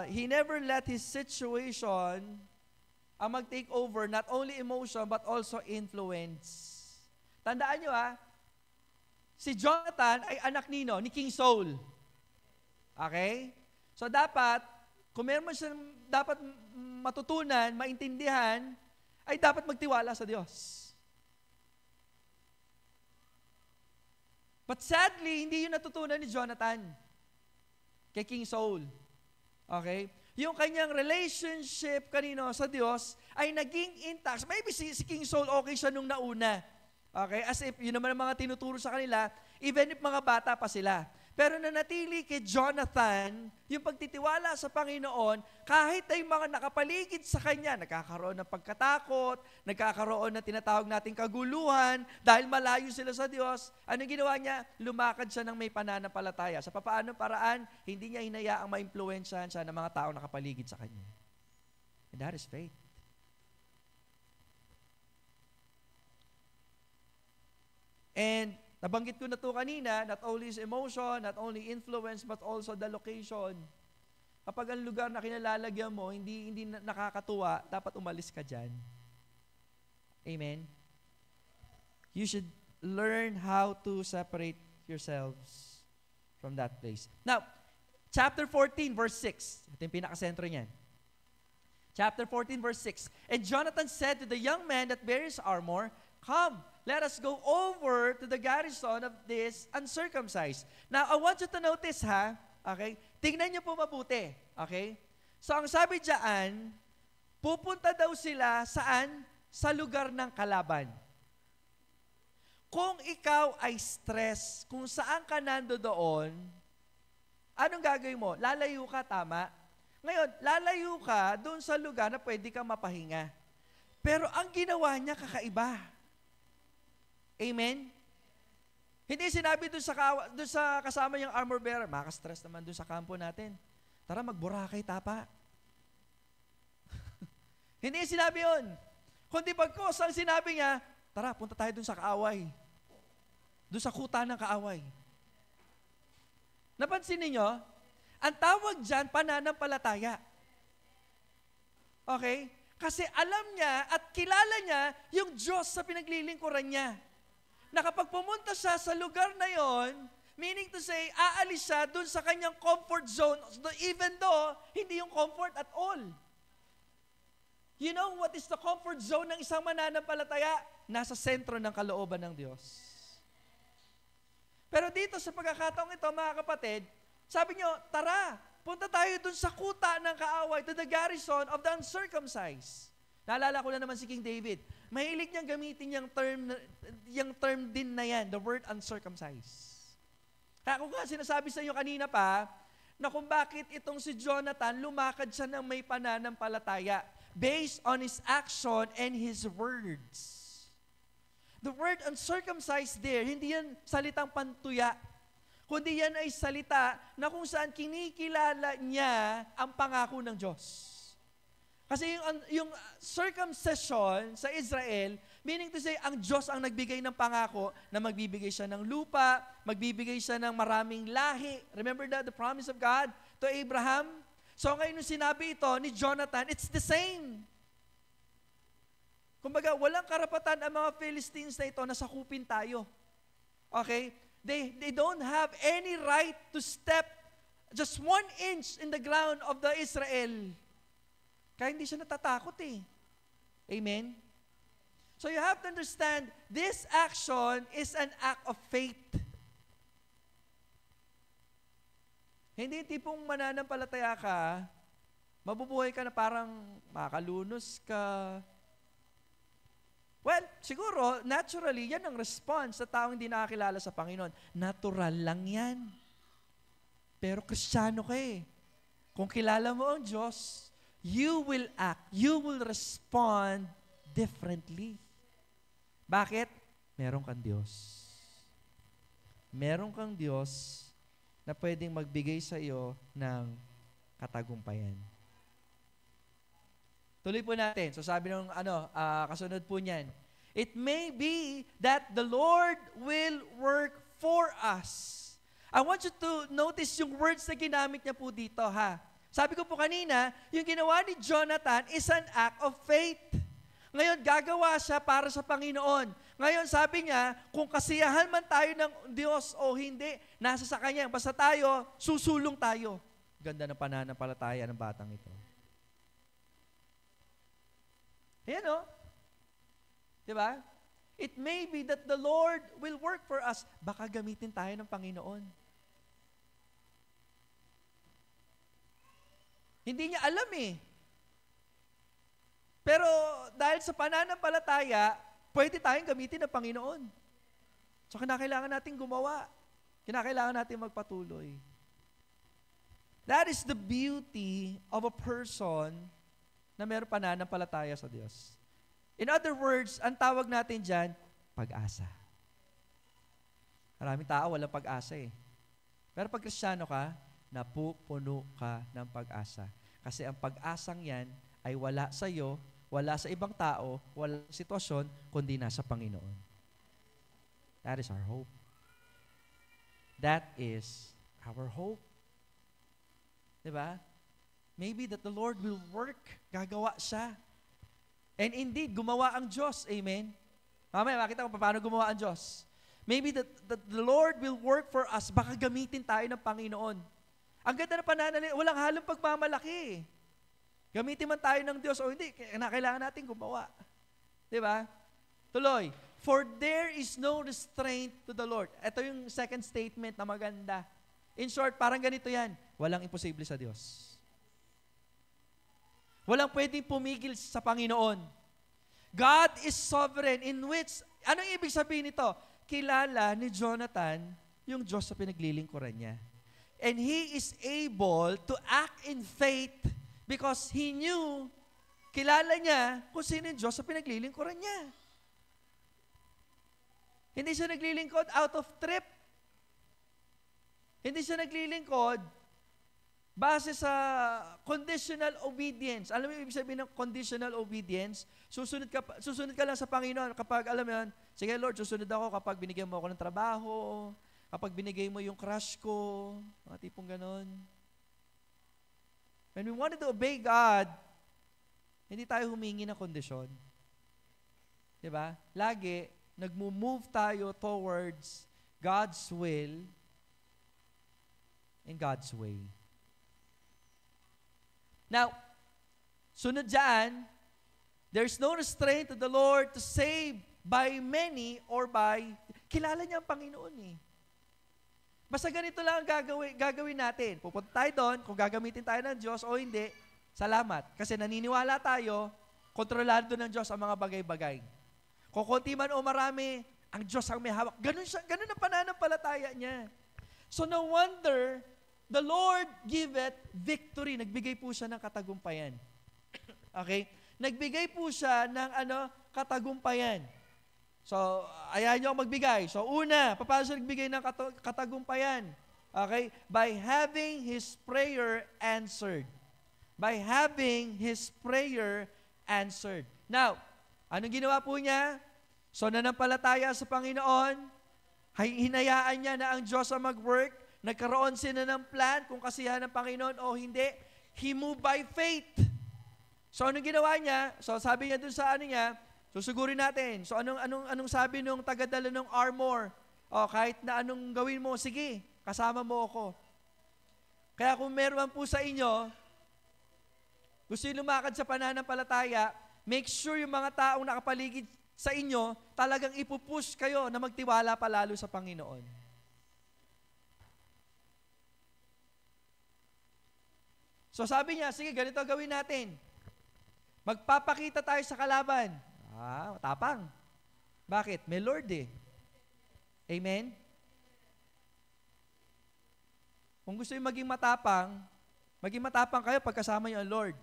he never let his situation mag-take over not only emotion but also influence. Tandaan nyo si Jonathan ay anak nino, ni King Saul. Okay? So dapat, kung meron siya dapat matutunan, maintindihan, ay dapat magtiwala sa Diyos. But sadly, hindi yun natutunan ni Jonathan kay King Saul. Okay? Yung kanyang relationship kanino sa Diyos ay naging intact. Maybe si King Saul okay siya nung nauna. Okay? As if, yun naman ang mga tinuturo sa kanila, even if mga bata pa sila. Pero nanatili kay Jonathan, yung pagtitiwala sa Panginoon, kahit ay mga nakapaligid sa kanya, nagkakaroon ng pagkatakot, nagkakaroon ng tinatawag nating kaguluhan, dahil malayo sila sa Diyos, anong ginawa niya? Lumakad siya ng may pananampalataya. Sa papaanong paraan, hindi niya hinayaang ma-impluwensyahan siya ng mga tao nakapaligid sa kanya. And that is faith. And nabanggit ko na to kanina, not only his emotion, not only influence, but also the location. Kapag ang lugar na kinalalagyan mo, hindi nakakatuwa, dapat umalis ka dyan. Amen? You should learn how to separate yourselves from that place. Now, chapter 14, verse 6. Ito yung pinakasentro niyan. Chapter 14, verse 6. And Jonathan said to the young man that bears armor, "Come, let us go over to the garrison of this uncircumcised." Now, I want you to notice, okay? Tingnan niyo po mabuti, okay? So, ang sabi diyan, pupunta daw sila saan? Sa lugar ng kalaban. Kung ikaw ay stress, kung saan ka nando doon, anong gagawin mo? Lalayo ka, tama? Ngayon, lalayo ka doon sa lugar na pwede kang mapahinga. Pero ang ginawa niya kakaiba. Amen? Hindi sinabi doon sa kasama niyang armor bearer, maka-stress naman doon sa kampo natin. Tara, mag-Boracay tapa. Hindi sinabi yun. Kundi pagkos, ang sinabi niya, tara, punta tayo doon sa kaaway. Doon sa kuta ng kaaway. Napansin niyo, ang tawag dyan, pananampalataya. Okay? Kasi alam niya at kilala niya yung Diyos sa pinaglilingkuran niya. Na kapag pumunta siya sa lugar na yon, meaning to say, aalis siya dun sa kanyang comfort zone, even though hindi yung comfort at all. You know what is the comfort zone ng isang mananampalataya? Nasa sentro ng kalooban ng Diyos. Pero dito sa pagkakataong ito, mga kapatid, sabi nyo, tara, punta tayo dun sa kuta ng kaaway, to the garrison of the uncircumcised. Naalala ko na naman si King David. Mahilig niyang gamitin yung term din na yan, the word uncircumcised. Kaya kung nga sinasabi sa inyo kanina pa, na kung bakit itong si Jonathan, lumakad siya ng may pananampalataya based on his action and his words. The word uncircumcised there, hindi yan salitang pantuya, kundi yan ay salita na kung saan kinikilala niya ang pangako ng Diyos. Kasi yung circumcision sa Israel, meaning to say, ang Diyos ang nagbigay ng pangako na magbibigay siya ng lupa, magbibigay siya ng maraming lahi. Remember the promise of God to Abraham? So ngayon nung sinabi ito ni Jonathan, it's the same. Kumbaga, walang karapatan ang mga Philistines na ito na sakupin tayo. Okay? They don't have any right to step just 1 inch in the ground of the Israel. Kaya hindi siya natatakot eh. Amen? So you have to understand, this action is an act of faith. Hindi tipong mananampalataya ka, mabubuhay ka na parang makalunos ka. Well, siguro, naturally, yan ang response sa taong hindi nakakilala sa Panginoon. Natural lang yan. Pero Kristiyano ka eh. Kung kilala mo ang Diyos, you will act, you will respond differently. Bakit? Meron kang Diyos. Meron kang Diyos na pwedeng magbigay sa iyo ng katagumpayan. Tuloy po natin. So sabi ng kasunod po niyan, it may be that the Lord will work for us. I want you to notice yung words na ginamit niya po dito, ha? Sabi ko po kanina, yung ginawa ni Jonathan is an act of faith. Ngayon, gagawa siya para sa Panginoon. Ngayon, sabi niya, kung kasiyahan man tayo ng Diyos o hindi, nasa sa Kanya. Basta tayo, susulong tayo. Ganda ng pananampalataya ng batang ito. Ayan o. Diba? It may be that the Lord will work for us. Baka gamitin tayo ng Panginoon. Hindi niya alam eh. Pero dahil sa pananampalataya, pwede tayong gamitin ng Panginoon. So kinakailangan natin gumawa. Kinakailangan natin magpatuloy. That is the beauty of a person na meron pananampalataya sa Diyos. In other words, ang tawag natin dyan, pag-asa. Maraming tao walang pag-asa eh. Pero pag Kristiyano ka, napupuno ka ng pag-asa. Kasi ang pag-asang yan ay wala sa iyo, wala sa ibang tao, wala sa sitwasyon, kundi nasa Panginoon. That is our hope. That is our hope. Diba? Maybe that the Lord will work. Gagawa siya. And indeed, gumawa ang Diyos. Amen? Mamaya, makita ko paano gumawa ang Diyos. Maybe that the Lord will work for us. Baka gamitin tayo ng Panginoon. Ang ganda na pananalita, walang halong pagmamalaki. Gamitin man tayo ng Diyos o hindi, kailangan natin gumawa. Diba? Tuloy. For there is no restraint to the Lord. Ito yung second statement na maganda. In short, parang ganito yan. Walang imposible sa Diyos. Walang pwedeng pumigil sa Panginoon. God is sovereign in which, anong ibig sabihin nito? Kilala ni Jonathan yung Diyos sa pinaglilingkuran niya. And he is able to act in faith because he knew, kilala niya kung sino yung Diyos sa pinaglilingkuran niya. Hindi siya naglilingkod out of trip. Hindi siya naglilingkod base sa conditional obedience. Alam mo yung ibig sabihin ng conditional obedience? Susunod ka lang sa Panginoon kapag, alam mo yun, sige Lord, susunod ako kapag binigyan mo ako ng trabaho, kapag binigay mo yung crush ko, mga tipong ganon. When we wanted to obey God, hindi tayo humingi ng kondisyon. Diba? Lagi, nagmo-move tayo towards God's will and God's way. Now, sunod dyan, There's no restraint to the Lord to save by many or by... Kilala niya ang Panginoon eh. Basta ganito lang ang gagawin natin. Pupunta tayo doon, kung gagamitin tayo ng Diyos o hindi, salamat. Kasi naniniwala tayo, kontrolado ng Diyos ang mga bagay-bagay. Kung konti man o marami, ang Diyos ang may hawak. Ganun ang pananampalataya niya. So no wonder, the Lord giveth victory. Nagbigay po siya ng katagumpayan. Okay? Nagbigay po siya ng katagumpayan. So, ayaw niyo magbigay. So, una, paano siya nagbigay ng katagumpayan? Okay? By having His prayer answered. By having His prayer answered. Now, anong ginawa po niya? So, nanampalataya sa Panginoon, hinayaan niya na ang Diyos ang mag-work, nagkaroon sila ng plan kung kasiyahan ng Panginoon o hindi. He moved by faith. So, anong ginawa niya? So, sabi niya dun sa niya, susugurin natin. So, anong sabi nung tagadala ng armor? O, kahit na anong gawin mo, sige, kasama mo ako. Kaya kung meron po sa inyo, gusto nyo lumakad sa pananampalataya, make sure yung mga taong nakapaligid sa inyo, talagang ipupush kayo na magtiwala palalo sa Panginoon. So sabi niya, sige, ganito gawin natin. Magpapakita tayo sa kalaban. Tapang. Bakit? May Lord eh. Amen? Kung gusto yung maging matapang kayo pagkasama niyo ang Lord.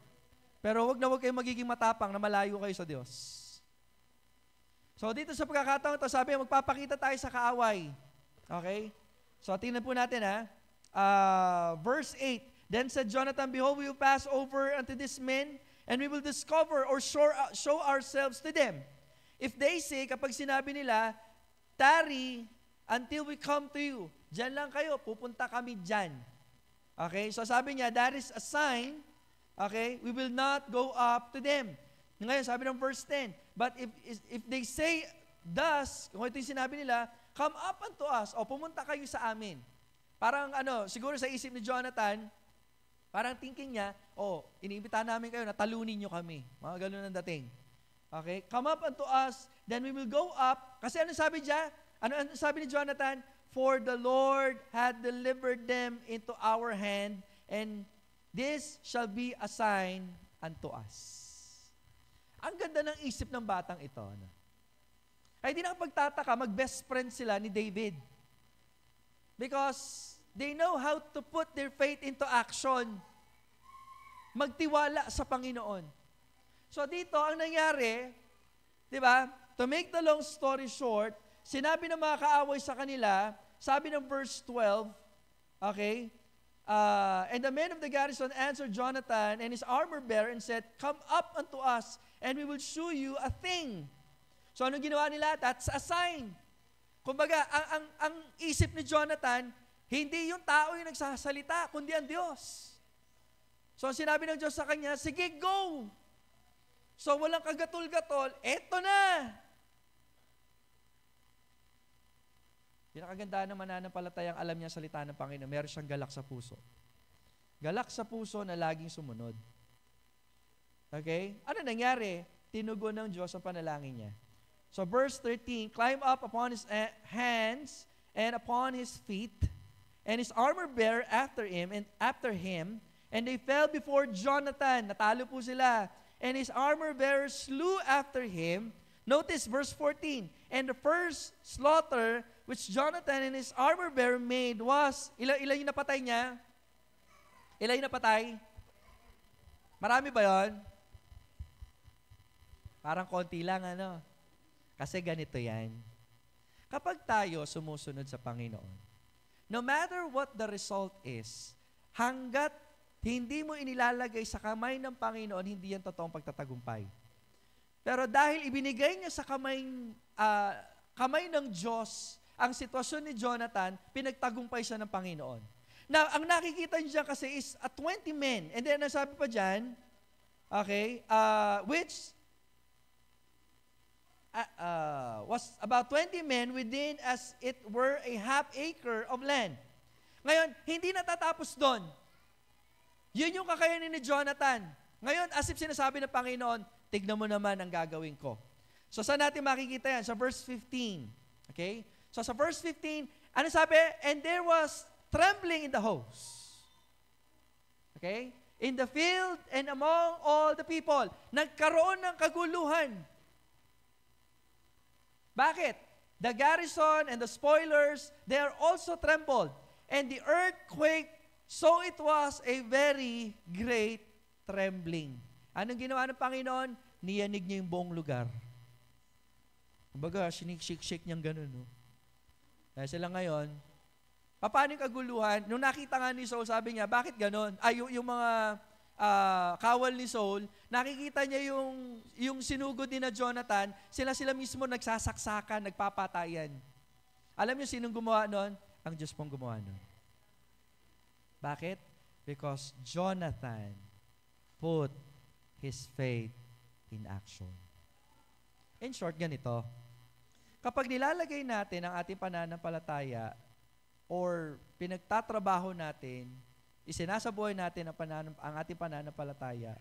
Pero wag kayo magiging matapang na malayo kayo sa Diyos. So dito sa pagkakataon ito, sabi magpapakita tayo sa kaaway. Okay? So tingnan po natin verse 8. Then said Jonathan, behold, we will pass over unto these men, and we will discover or show ourselves to them. If they say, kapag sinabi nila, tarry until we come to you. Diyan lang kayo, pupunta kami diyan. Okay? So sabi niya, that is a sign, okay, we will not go up to them. Ngayon, sabi ng verse 10, but if they say thus, kung ito yung sinabi nila, come up unto us, o pumunta kayo sa amin. Parang siguro sa isip ni Jonathan, parang thinking niya, iniimbitahan namin kayo na talunin nyo kami. Mga ganun ang dating. Okay? Come up unto us, then we will go up. Kasi ano sabi niya? Ano sabi ni Jonathan? For the Lord had delivered them into our hand, and this shall be a sign unto us. Ang ganda ng isip ng batang ito. Ay di nakapagtataka, mag-best friend sila ni David. Because they know how to put their faith into action. Magtiwala sa Panginoon. So dito, ang nangyari, di ba, to make the long story short, sinabi ng mga kaaway sa kanila, sabi ng verse 12, okay, and the men of the garrison answered Jonathan and his armor-bearer and said, come up unto us, and we will shew you a thing. So anong ginawa nila? That's a sign. Kumbaga, ang isip ni Jonathan, hindi yung tao yung nagsasalita, kundi ang Diyos. So, sinabi ng Diyos sa kanya, sige, go! So, walang kagatol-gatol, eto na! Pinakaganda ng mananampalatayang alam niya salita ng Panginoon, meron siyang galak sa puso. Galak sa puso na laging sumunod. Okay? Ano nangyari? Tinugon ng Diyos ang panalangin niya. So, verse 13, climb up upon his hands and upon his feet, and his armor-bearer after him, and they fell before Jonathan. Natalo po sila. And his armor-bearer slew after him. Notice verse 14. And the first slaughter which Jonathan and his armor-bearer made was, ilan yung napatay niya? Ilan yung napatay? Marami ba yon? Parang konti lang, Kasi ganito yan. Kapag tayo sumusunod sa Panginoon, no matter what the result is, hanggat hindi mo inilalagay sa kamay ng Panginoon, hindi yan totoong pagtatagumpay. Pero dahil ibinigay niya sa kamay ng Diyos ang sitwasyon ni Jonathan, pinagtagumpay siya ng Panginoon. Now, ang nakikita niya kasi is 20 men. And then, nasabi pa dyan, okay, which was about 20 men within as it were a half acre of land. Ngayon, hindi natatapos doon. Yun yung kakayanin ni Jonathan. Ngayon, as if sinasabi ng Panginoon, tignan mo naman ang gagawin ko. So, saan natin makikita yan? Sa verse 15. Okay? So, sa verse 15, ano sabi? And there was trembling in the host. Okay? In the field and among all the people. Nagkaroon ng kaguluhan. Bakit? The garrison and the spoilers, they are also trembled. And the earthquake, so it was a very great trembling. Anong ginawa ng Panginoon? Niyanig niya yung buong lugar. Kumbaga, shake niyang gano'n, no? Dahil sila ngayon, paano yung kaguluhan? Nung nakita nga ni Saul, sabi niya, bakit gano'n? Yung mga kawal ni Saul, nakikita niya yung sinugod ni na Jonathan, sila mismo nagsasaksakan, nagpapatayan. Alam niyo sinong gumawa nun? Ang Diyos pong gumawa nun. Bakit? Because Jonathan put his faith in action. In short, ganito. Kapag nilalagay natin ang ating pananampalataya or pinagtatrabaho natin, isinasabuhay natin ang ating pananampalataya,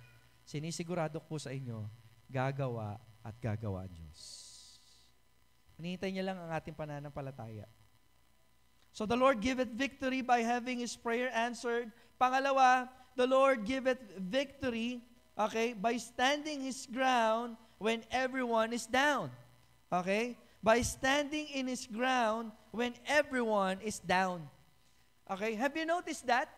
sinisigurado ko sa inyo, gagawa at gagawa ang Diyos. Hinihintay niya lang ang ating pananampalataya. So the Lord giveth victory by having His prayer answered. Pangalawa, the Lord giveth victory, okay, by standing His ground when everyone is down. Okay? By standing in His ground when everyone is down. Okay? Have you noticed that?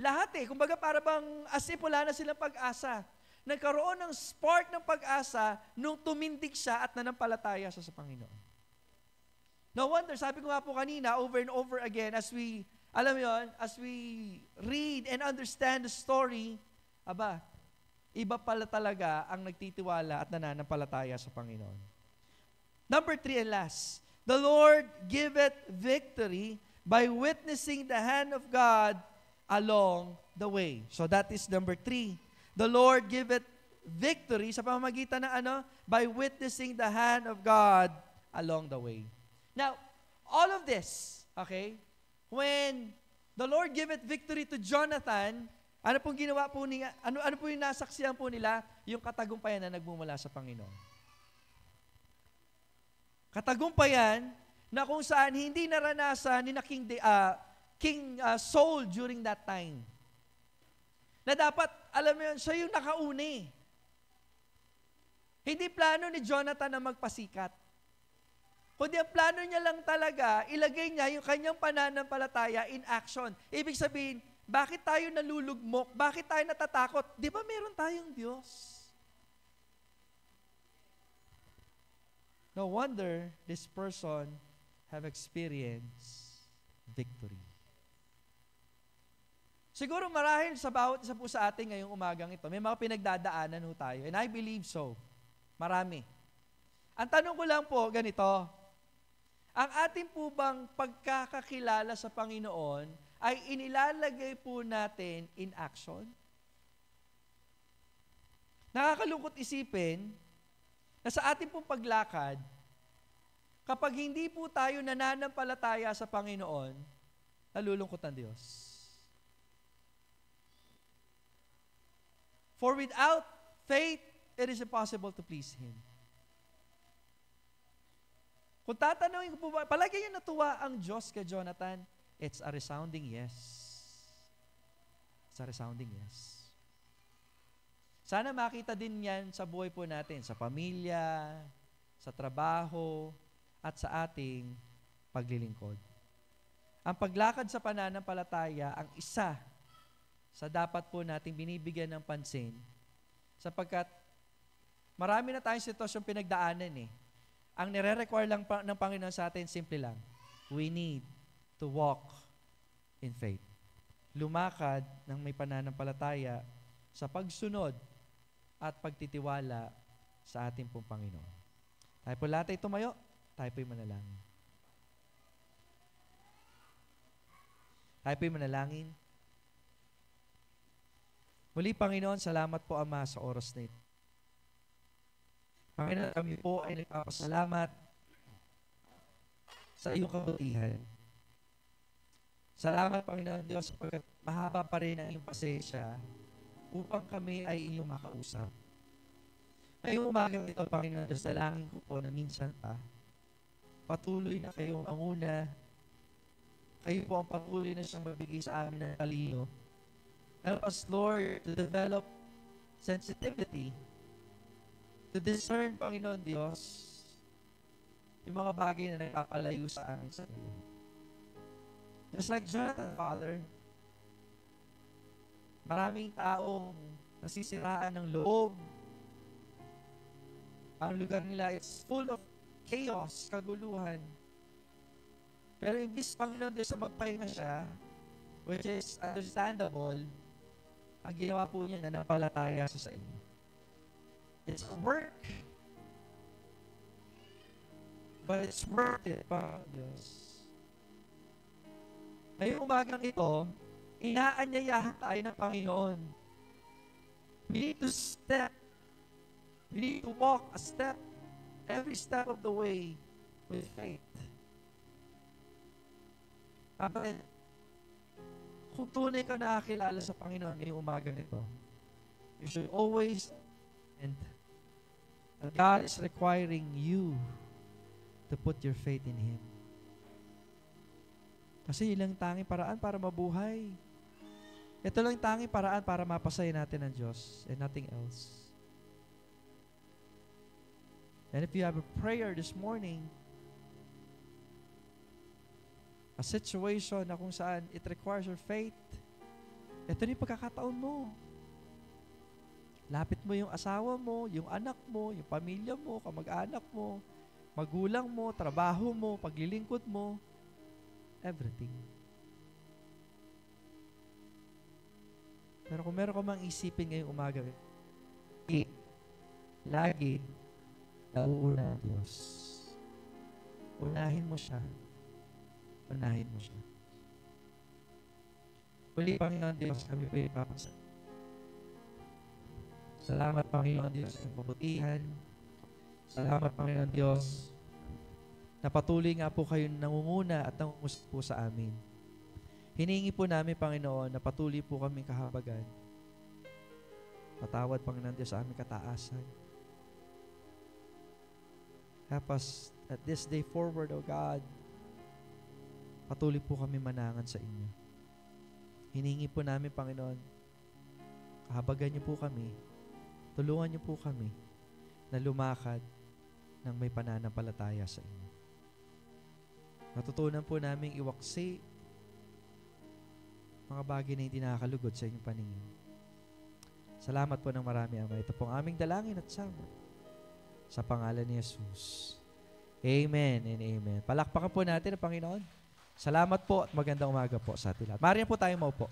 Lahat kumbaga para bang as if wala na silang pag-asa. Nagkaroon ng spark ng pag-asa nung tumindig siya at nanampalataya siya sa Panginoon. No wonder, sabi ko nga po kanina, over and over again, as we, alam mo yun, as we read and understand the story, iba pala talaga ang nagtitiwala at nananampalataya sa Panginoon. Number 3 and last, the Lord giveth victory by witnessing the hand of God along the way. So that is number 3. The Lord giveth victory sa pamamagitan ng by witnessing the hand of God along the way. Now, all of this, okay, when the Lord giveth victory to Jonathan, ano pong ginawa po niya, ano po yung nasaksihan po nila? Yung katagumpayan na nagmumula sa Panginoon. Katagumpayan na kung saan hindi naranasan ni King Saul during that time. Na dapat, alam mo yun, siya yung nakauni. Hindi plano ni Jonathan na magpasikat. Kundi ang plano niya lang talaga, ilagay niya yung kanyang pananampalataya in action. Ibig sabihin, bakit tayo nalulugmok? Bakit tayo natatakot? Di ba meron tayong Diyos? No wonder this person have experienced victory. Siguro marahil sa bawat isa po sa atin ngayong umagang ito, may mga pinagdadaanan ho tayo. And I believe so. Marami. Ang tanong ko lang po, ganito, ang ating po bang pagkakakilala sa Panginoon ay inilalagay po natin in action? Nakakalungkot isipin na sa ating pong paglakad, kapag hindi po tayo nananampalataya sa Panginoon, nalulungkot ang Diyos. For without faith, it is impossible to please Him. Kung tatanungin ko po ba, palagi niyo natuwa ang Diyos kay Jonathan, it's a resounding yes. It's a resounding yes. Sana makita din yan sa buhay po natin, sa pamilya, sa trabaho, at sa ating paglilingkod. Ang paglakad sa pananampalataya, ang isa sa dapat po nating binibigyan ng pansin, sapagkat marami na tayong sitwasyong pinagdaanan . Ang nire-require lang ng Panginoon sa atin, simple lang. We need to walk in faith. Lumakad ng may pananampalataya sa pagsunod at pagtitiwala sa ating pong Panginoon. Tayo po lahat ay tumayo, tayo po'y manalangin. Tayo po'y manalangin. Muli, Panginoon, salamat po, Ama, sa oras na ito. Panginoon, kami po ay nagpapasalamat sa iyong kabutihan. Salamat, Panginoon Diyos, sapagkat mahaba pa rin ang iyong pasensya upang kami ay iyong makausap. Ngayong umagang ito, Panginoon Diyos, dalangin ko po na minsan pa, patuloy na kayong anguna, kayo po ang patuloy na siyang mabigay sa amin ng talino. Help us, Lord, to develop sensitivity, to discern, Panginoon Diyos, yung mga bagay na nagpapalayo sa amin sa iyo. Just like Jonathan, Father, maraming taong nasisiraan ng loob. Ang lugar nila, it's full of chaos, kaguluhan. Pero imbis, Panginoon Diyos, na magpahinga siya, which is understandable, ang ginawa po niya na napalataya siya sa inyo. It's work, but it's worth it, Panginoon Diyos. Ngayong umagang ito, inaanyayahan tayo ng Panginoon. We need to step. We need to walk a step, every step of the way with faith. Kapatid, kung tunay ka nakakilala sa Panginoon ngayong umagang ito, you should always, and God is requiring you to put your faith in Him. Kasi yun lang tanging paraan para mabuhay. Ito lang tanging paraan para mapasaya natin ang Diyos and nothing else. And if you have a prayer this morning, a situation na kung saan it requires your faith, ito na yung pagkakataon mo. Lapit mo yung asawa mo, yung anak mo, yung pamilya mo, kamag-anak mo, magulang mo, trabaho mo, paglilingkod mo, everything. Pero kung meron ka mang isipin ngayong umaga, lagi, nauuna ang Diyos. Unahin mo siya. Unahin mo siya. Uli, Panginoon Diyos, kami po ipapasalamat. Salamat, Panginoon Diyos, sa kabutihan. Salamat, Panginoon Diyos, na patuloy nga po kayo nangunguna at nangungusap po sa amin. Hinihingi po namin, Panginoon, na patuloy po kaming kahabagan. Patawad, Panginoon Diyos, sa aming kataasan. Help us at this day forward, O God, patuloy po kami manangan sa inyo. Hinihingi po namin, Panginoon, kahabagan niyo po kami, tulungan niyo po kami na lumakad ng may pananampalataya sa inyo. Natutunan po namin iwaksi mga bagay na hindi nakakalugod sa inyong paningin. Salamat po ng marami, Ama. Ito pong aming dalangin at sama. Sa pangalan ni Jesus. Amen and amen. Palakpakan po natin ang Panginoon. Salamat po at magandang umaga po sa atin lahat. Maaari po tayo maupo.